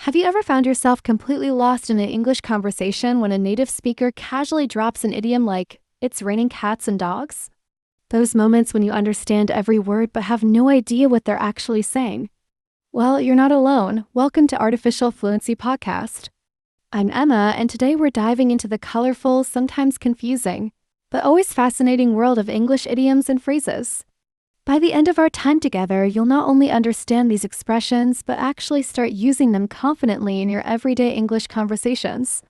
Have you ever found yourself completely lost in an English conversation when a native speaker casually drops an idiom like, "It's raining cats and dogs"? Those moments when you understand every word but have no idea what they're actually saying. Well, you're not alone. Welcome to Artificial Fluency Podcast. I'm Emma, and today we're diving into the colorful, sometimes confusing, but always fascinating world of English idioms and phrases. By the end of our time together, you'll not only understand these expressions, but actually start using them confidently in your everyday English conversations.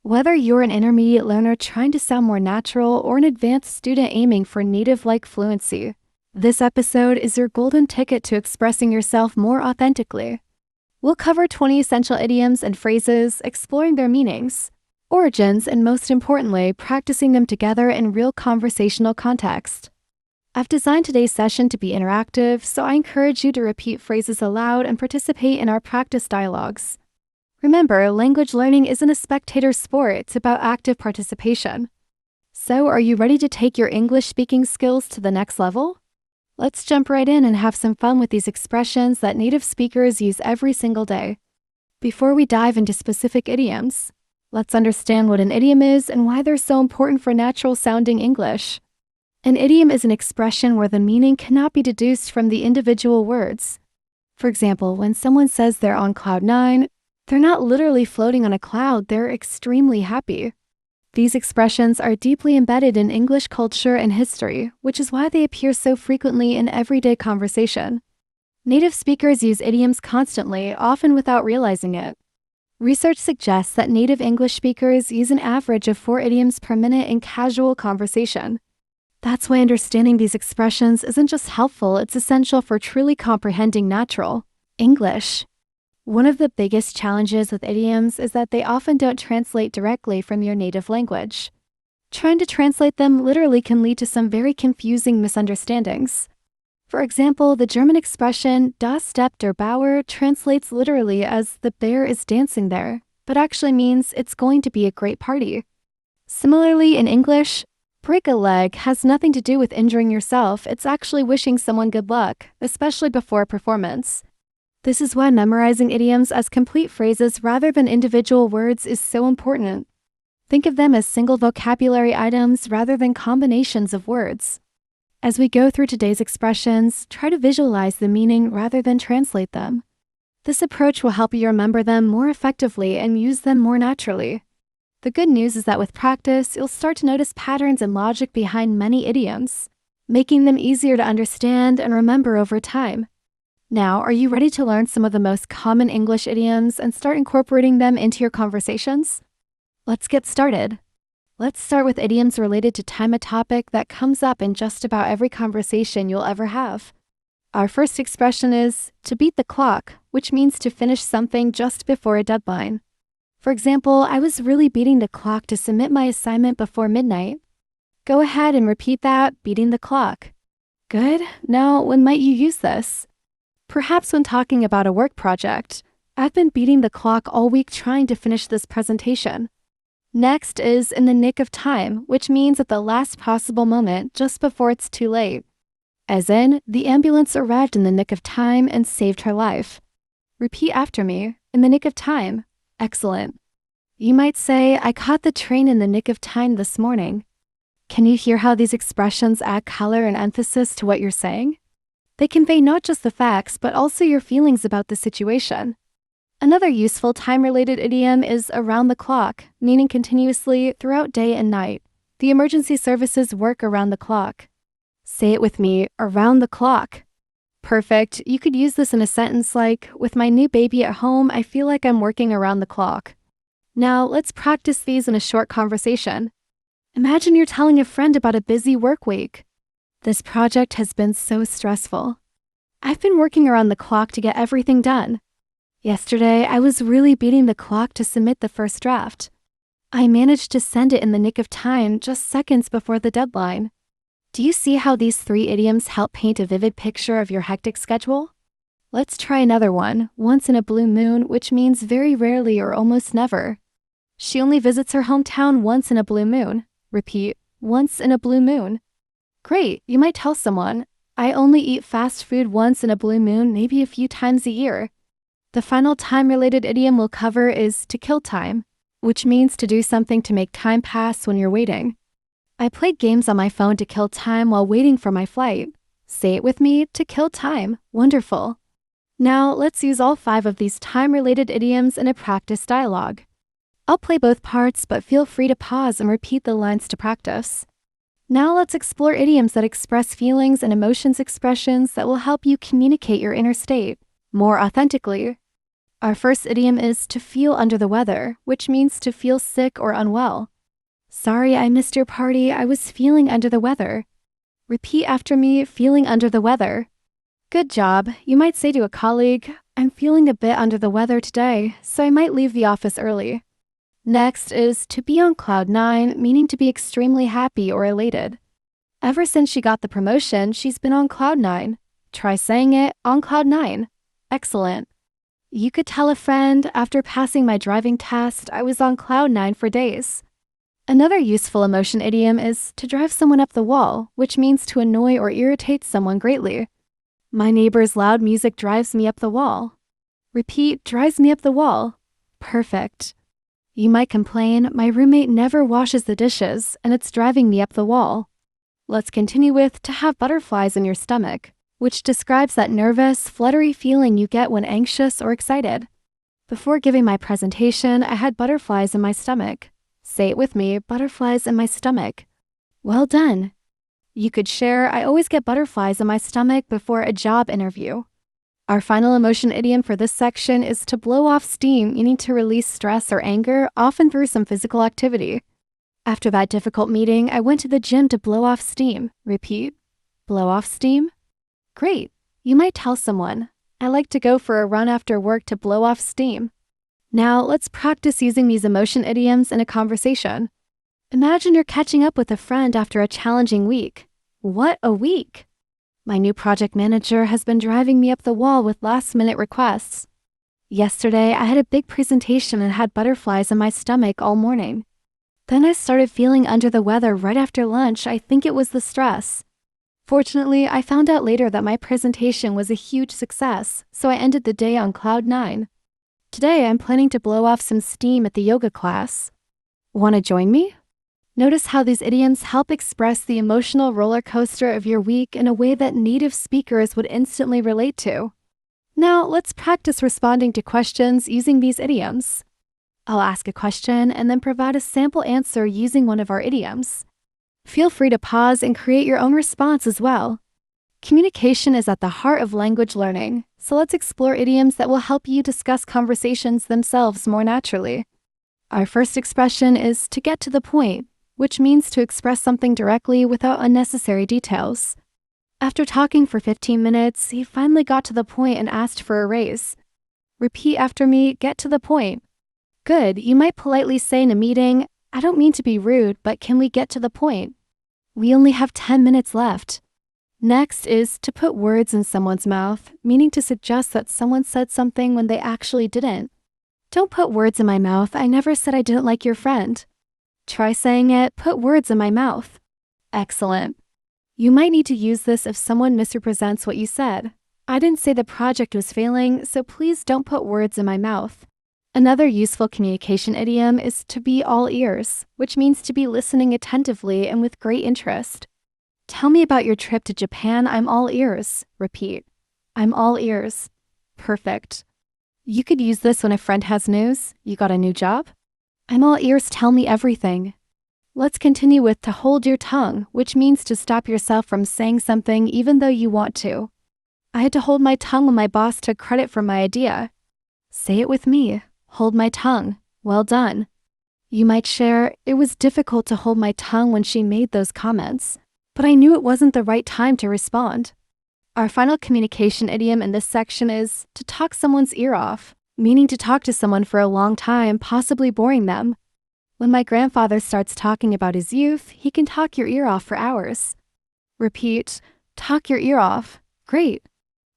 Whether you're an intermediate learner trying to sound more natural or an advanced student aiming for native-like fluency, this episode is your golden ticket to expressing yourself more authentically. We'll cover 20 essential idioms and phrases, exploring their meanings, origins, and most importantly, practicing them together in real conversational context. I've designed today's session to be interactive, so I encourage you to repeat phrases aloud and participate in our practice dialogues. Remember, language learning isn't a spectator sport, it's about active participation. So, are you ready to take your English speaking skills to the next level? Let's jump right in and have some fun with these expressions that native speakers use every single day. Before we dive into specific idioms, let's understand what an idiom is and why they're so important for natural-sounding English. An idiom is an expression where the meaning cannot be deduced from the individual words. For example, when someone says they're on cloud nine, they're not literally floating on a cloud, they're extremely happy. These expressions are deeply embedded in English culture and history, which is why they appear so frequently in everyday conversation. Native speakers use idioms constantly, often without realizing it. Research suggests that native English speakers use an average of 4 idioms per minute in casual conversation. That's why understanding these expressions isn't just helpful, it's essential for truly comprehending natural English. One of the biggest challenges with idioms is that they often don't translate directly from your native language. Trying to translate them literally can lead to some very confusing misunderstandings. For example, the German expression "das Stepp der Bauer" translates literally as "the bear is dancing there," but actually means it's going to be a great party. Similarly, in English, "break a leg" has nothing to do with injuring yourself, it's actually wishing someone good luck, especially before a performance. This is why memorizing idioms as complete phrases rather than individual words is so important. Think of them as single vocabulary items rather than combinations of words. As we go through today's expressions, try to visualize the meaning rather than translate them. This approach will help you remember them more effectively and use them more naturally. The good news is that with practice, you'll start to notice patterns and logic behind many idioms, making them easier to understand and remember over time. Now, are you ready to learn some of the most common English idioms and start incorporating them into your conversations? Let's get started. Let's start with idioms related to time, a topic that comes up in just about every conversation you'll ever have. Our first expression is to beat the clock, which means to finish something just before a deadline. For example, I was really beating the clock to submit my assignment before midnight. Go ahead and repeat that, beating the clock. Good. Now, when might you use this? Perhaps when talking about a work project. I've been beating the clock all week trying to finish this presentation. Next is in the nick of time, which means at the last possible moment, just before it's too late. As in, the ambulance arrived in the nick of time and saved her life. Repeat after me, in the nick of time. Excellent. You might say, I caught the train in the nick of time this morning. Can you hear how these expressions add color and emphasis to what you're saying? They convey not just the facts, but also your feelings about the situation. Another useful time-related idiom is around the clock, meaning continuously throughout day and night. The emergency services work around the clock. Say it with me, around the clock. Perfect. You could use this in a sentence like, with my new baby at home, I feel like I'm working around the clock. Now, let's practice these in a short conversation. Imagine you're telling a friend about a busy work week. This project has been so stressful. I've been working around the clock to get everything done. Yesterday, I was really beating the clock to submit the first draft. I managed to send it in the nick of time, just seconds before the deadline. Do you see how these 3 idioms help paint a vivid picture of your hectic schedule? Let's try another one, once in a blue moon, which means very rarely or almost never. She only visits her hometown once in a blue moon. Repeat, once in a blue moon. Great, you might tell someone, I only eat fast food once in a blue moon, maybe a few times a year. The final time-related idiom we'll cover is to kill time, which means to do something to make time pass when you're waiting. I played games on my phone to kill time while waiting for my flight. Say it with me, to kill time. Wonderful. Now, let's use all 5 of these time-related idioms in a practice dialogue. I'll play both parts, but feel free to pause and repeat the lines to practice. Now let's explore idioms that express feelings and emotions expressions that will help you communicate your inner state more authentically. Our first idiom is to feel under the weather, which means to feel sick or unwell. Sorry I missed your party, I was feeling under the weather. Repeat after me, feeling under the weather. Good job. You might say to a colleague, I'm feeling a bit under the weather today, so I might leave the office early. Next is to be on cloud 9, meaning to be extremely happy or elated. Ever since she got the promotion, she's been on cloud 9. Try saying it, on cloud 9. Excellent. You could tell a friend, after passing my driving test, I was on cloud 9 for days. Another useful emotion idiom is to drive someone up the wall, which means to annoy or irritate someone greatly. My neighbor's loud music drives me up the wall. Repeat, drives me up the wall. Perfect. You might complain, my roommate never washes the dishes, and it's driving me up the wall. Let's continue with to have butterflies in your stomach, which describes that nervous, fluttery feeling you get when anxious or excited. Before giving my presentation, I had butterflies in my stomach. Say it with me, butterflies in my stomach. Well done. You could share, I always get butterflies in my stomach before a job interview. Our final emotion idiom for this section is to blow off steam, meaning to release stress or anger, often through some physical activity. After that difficult meeting, I went to the gym to blow off steam. Repeat, blow off steam. Great. You might tell someone, I like to go for a run after work to blow off steam. Now, let's practice using these emotion idioms in a conversation. Imagine you're catching up with a friend after a challenging week. What a week! My new project manager has been driving me up the wall with last-minute requests. Yesterday, I had a big presentation and had butterflies in my stomach all morning. Then I started feeling under the weather right after lunch. I think it was the stress. Fortunately, I found out later that my presentation was a huge success, so I ended the day on cloud 9. Today, I'm planning to blow off some steam at the yoga class. Want to join me? Notice how these idioms help express the emotional roller coaster of your week in a way that native speakers would instantly relate to. Now, let's practice responding to questions using these idioms. I'll ask a question and then provide a sample answer using one of our idioms. Feel free to pause and create your own response as well. Communication is at the heart of language learning, so let's explore idioms that will help you discuss conversations themselves more naturally. Our first expression is to get to the point, which means to express something directly without unnecessary details. After talking for 15 minutes, he finally got to the point and asked for a raise. Repeat after me, get to the point. Good, you might politely say in a meeting, I don't mean to be rude, but can we get to the point? We only have 10 minutes left. Next is to put words in someone's mouth, meaning to suggest that someone said something when they actually didn't. Don't put words in my mouth, I never said I didn't like your friend. Try saying it, put words in my mouth. Excellent. You might need to use this if someone misrepresents what you said. I didn't say the project was failing, so please don't put words in my mouth. Another useful communication idiom is to be all ears, which means to be listening attentively and with great interest. Tell me about your trip to Japan, I'm all ears. Repeat. I'm all ears. Perfect. You could use this when a friend has news. You got a new job? I'm all ears, tell me everything. Let's continue with to hold your tongue, which means to stop yourself from saying something even though you want to. I had to hold my tongue when my boss took credit for my idea. Say it with me. Hold my tongue. Well done. You might share, it was difficult to hold my tongue when she made those comments, but I knew it wasn't the right time to respond. Our final communication idiom in this section is to talk someone's ear off, meaning to talk to someone for a long time, possibly boring them. When my grandfather starts talking about his youth, he can talk your ear off for hours. Repeat, talk your ear off. Great.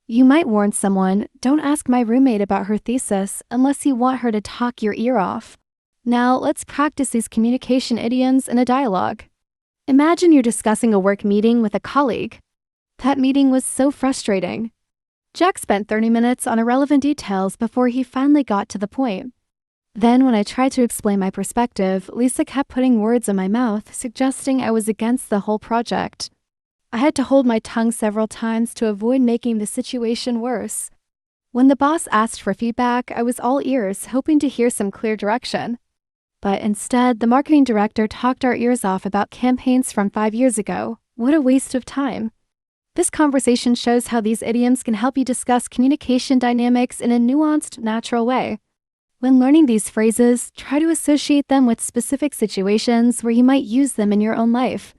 You might warn someone, don't ask my roommate about her thesis unless you want her to talk your ear off. Now, let's practice these communication idioms in a dialogue. Imagine you're discussing a work meeting with a colleague. That meeting was so frustrating. Jack spent 30 minutes on irrelevant details before he finally got to the point. Then, when I tried to explain my perspective, Lisa kept putting words in my mouth, suggesting I was against the whole project. I had to hold my tongue several times to avoid making the situation worse. When the boss asked for feedback, I was all ears, hoping to hear some clear direction. But instead, the marketing director talked our ears off about campaigns from 5 years ago. What a waste of time. This conversation shows how these idioms can help you discuss communication dynamics in a nuanced, natural way. When learning these phrases, try to associate them with specific situations where you might use them in your own life.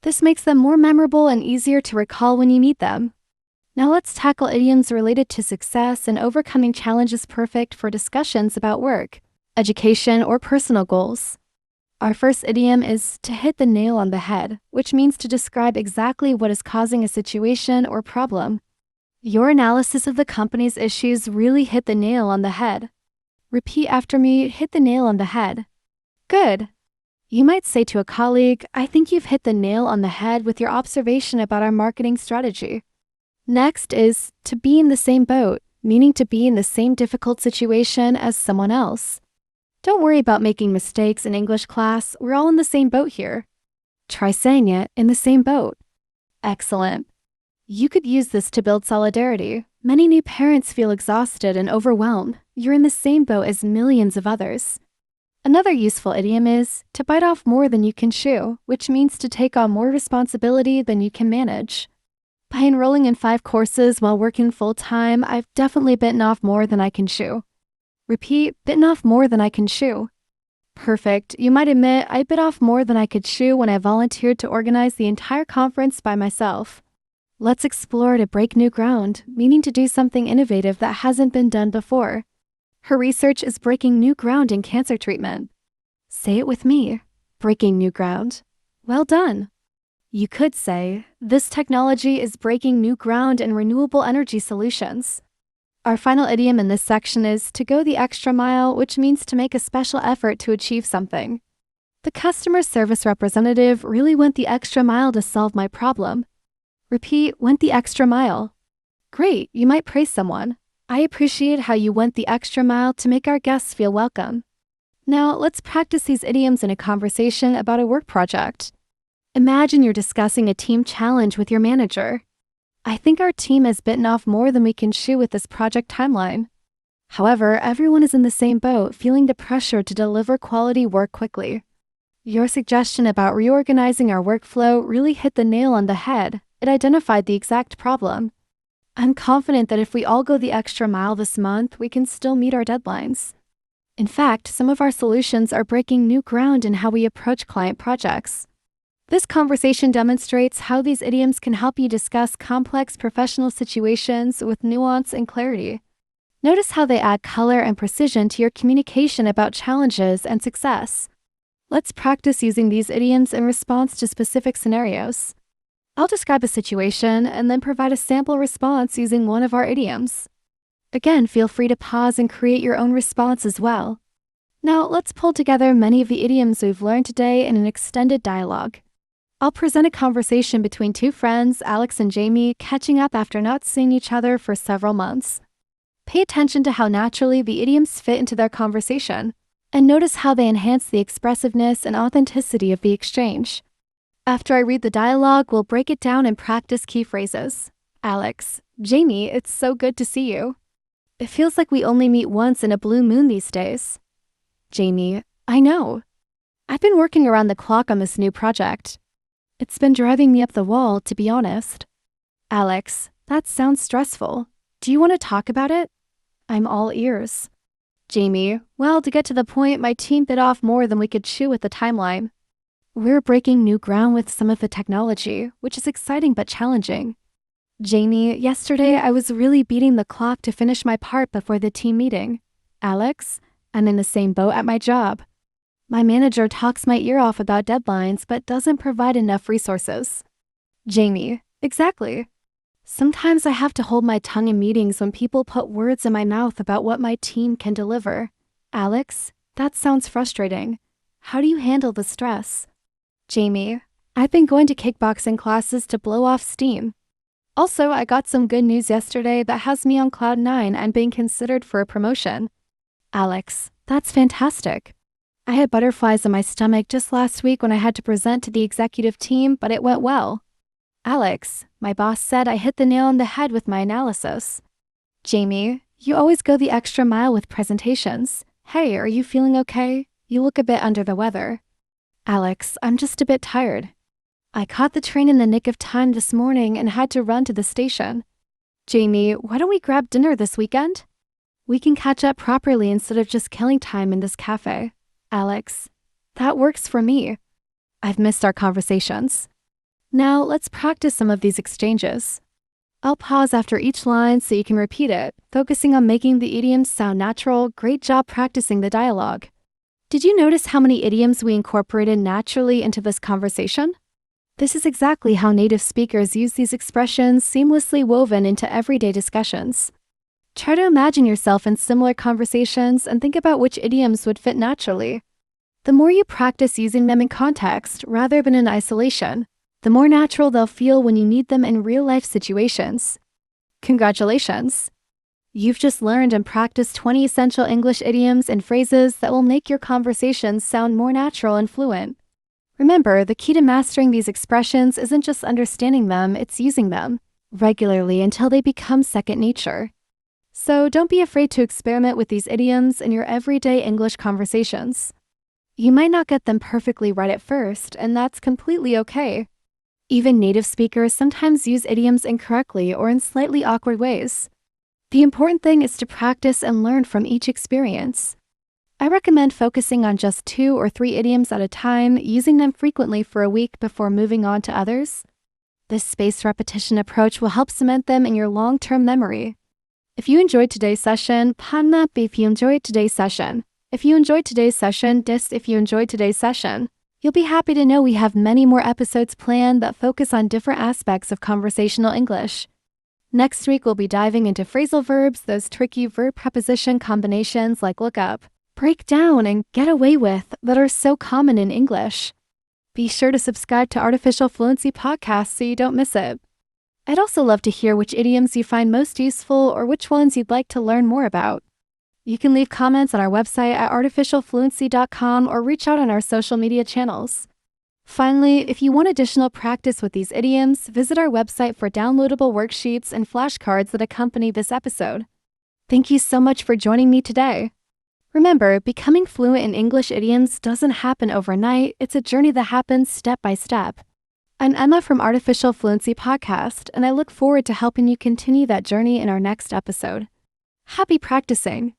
This makes them more memorable and easier to recall when you meet them. Now let's tackle idioms related to success and overcoming challenges perfect for discussions about work, education, or personal goals. Our first idiom is to hit the nail on the head, which means to describe exactly what is causing a situation or problem. Your analysis of the company's issues really hit the nail on the head. Repeat after me, hit the nail on the head. Good. You might say to a colleague, I think you've hit the nail on the head with your observation about our marketing strategy. Next is to be in the same boat, meaning to be in the same difficult situation as someone else. Don't worry about making mistakes in English class, we're all in the same boat here. Try saying it in the same boat. Excellent. You could use this to build solidarity. Many new parents feel exhausted and overwhelmed. You're in the same boat as millions of others. Another useful idiom is to bite off more than you can chew, which means to take on more responsibility than you can manage. By enrolling in 5 courses while working full-time, I've definitely bitten off more than I can chew. Repeat, bitten off more than I can chew. Perfect. You might admit I bit off more than I could chew when I volunteered to organize the entire conference by myself. Let's explore to break new ground, meaning to do something innovative that hasn't been done before. Her research is breaking new ground in cancer treatment. Say it with me. Breaking new ground. Well done. You could say, this technology is breaking new ground in renewable energy solutions. Our final idiom in this section is to go the extra mile, which means to make a special effort to achieve something. The customer service representative really went the extra mile to solve my problem. Repeat, went the extra mile. Great, you might praise someone. I appreciate how you went the extra mile to make our guests feel welcome. Now, let's practice these idioms in a conversation about a work project. Imagine you're discussing a team challenge with your manager. I think our team has bitten off more than we can chew with this project timeline. However, everyone is in the same boat, feeling the pressure to deliver quality work quickly. Your suggestion about reorganizing our workflow really hit the nail on the head. It identified the exact problem. I'm confident that if we all go the extra mile this month, we can still meet our deadlines. In fact, some of our solutions are breaking new ground in how we approach client projects. This conversation demonstrates how these idioms can help you discuss complex professional situations with nuance and clarity. Notice how they add color and precision to your communication about challenges and success. Let's practice using these idioms in response to specific scenarios. I'll describe a situation and then provide a sample response using one of our idioms. Again, feel free to pause and create your own response as well. Now, let's pull together many of the idioms we've learned today in an extended dialogue. I'll present a conversation between 2 friends, Alex and Jamie, catching up after not seeing each other for several months. Pay attention to how naturally the idioms fit into their conversation, and notice how they enhance the expressiveness and authenticity of the exchange. After I read the dialogue, we'll break it down and practice key phrases. Alex, Jamie, it's so good to see you. It feels like we only meet once in a blue moon these days. Jamie, I know. I've been working around the clock on this new project. It's been driving me up the wall, to be honest. Alex, that sounds stressful. Do you want to talk about it? I'm all ears. Jamie, well, to get to the point, my team bit off more than we could chew with the timeline. We're breaking new ground with some of the technology, which is exciting but challenging. Jamie, yesterday I was really beating the clock to finish my part before the team meeting. Alex, I'm in the same boat at my job. My manager talks my ear off about deadlines but doesn't provide enough resources. Jamie, exactly. Sometimes I have to hold my tongue in meetings when people put words in my mouth about what my team can deliver. Alex, that sounds frustrating. How do you handle the stress? Jamie, I've been going to kickboxing classes to blow off steam. Also, I got some good news yesterday that has me on cloud nine and being considered for a promotion. Alex, that's fantastic. I had butterflies in my stomach just last week when I had to present to the executive team, but it went well. Alex, my boss said I hit the nail on the head with my analysis. Jamie, you always go the extra mile with presentations. Hey, are you feeling okay? You look a bit under the weather. Alex, I'm just a bit tired. I caught the train in the nick of time this morning and had to run to the station. Jamie, why don't we grab dinner this weekend? We can catch up properly instead of just killing time in this cafe. Alex, that works for me. I've missed our conversations. Now let's practice some of these exchanges. I'll pause after each line so you can repeat it, focusing on making the idioms sound natural. Great job practicing the dialogue. Did you notice how many idioms we incorporated naturally into this conversation? This is exactly how native speakers use these expressions, seamlessly woven into everyday discussions. Try to imagine yourself in similar conversations and think about which idioms would fit naturally. The more you practice using them in context rather than in isolation, the more natural they'll feel when you need them in real-life situations. Congratulations! You've just learned and practiced 20 essential English idioms and phrases that will make your conversations sound more natural and fluent. Remember, the key to mastering these expressions isn't just understanding them, it's using them regularly until they become second nature. So don't be afraid to experiment with these idioms in your everyday English conversations. You might not get them perfectly right at first, and that's completely okay. Even native speakers sometimes use idioms incorrectly or in slightly awkward ways. The important thing is to practice and learn from each experience. I recommend focusing on just 2 or 3 idioms at a time, using them frequently for a week before moving on to others. This spaced repetition approach will help cement them in your long-term memory. If you enjoyed today's session, panna if you enjoyed today's session. If you enjoyed today's session, if you enjoyed today's session. You'll be happy to know we have many more episodes planned that focus on different aspects of conversational English. Next week, we'll be diving into phrasal verbs, those tricky verb preposition combinations like look up, break down, and get away with that are so common in English. Be sure to subscribe to Artificial Fluency Podcast so you don't miss it. I'd also love to hear which idioms you find most useful or which ones you'd like to learn more about. You can leave comments on our website at artificialfluency.com or reach out on our social media channels. Finally, if you want additional practice with these idioms, visit our website for downloadable worksheets and flashcards that accompany this episode. Thank you so much for joining me today. Remember, becoming fluent in English idioms doesn't happen overnight. It's a journey that happens step by step. I'm Emma from Artificial Fluency Podcast, and I look forward to helping you continue that journey in our next episode. Happy practicing!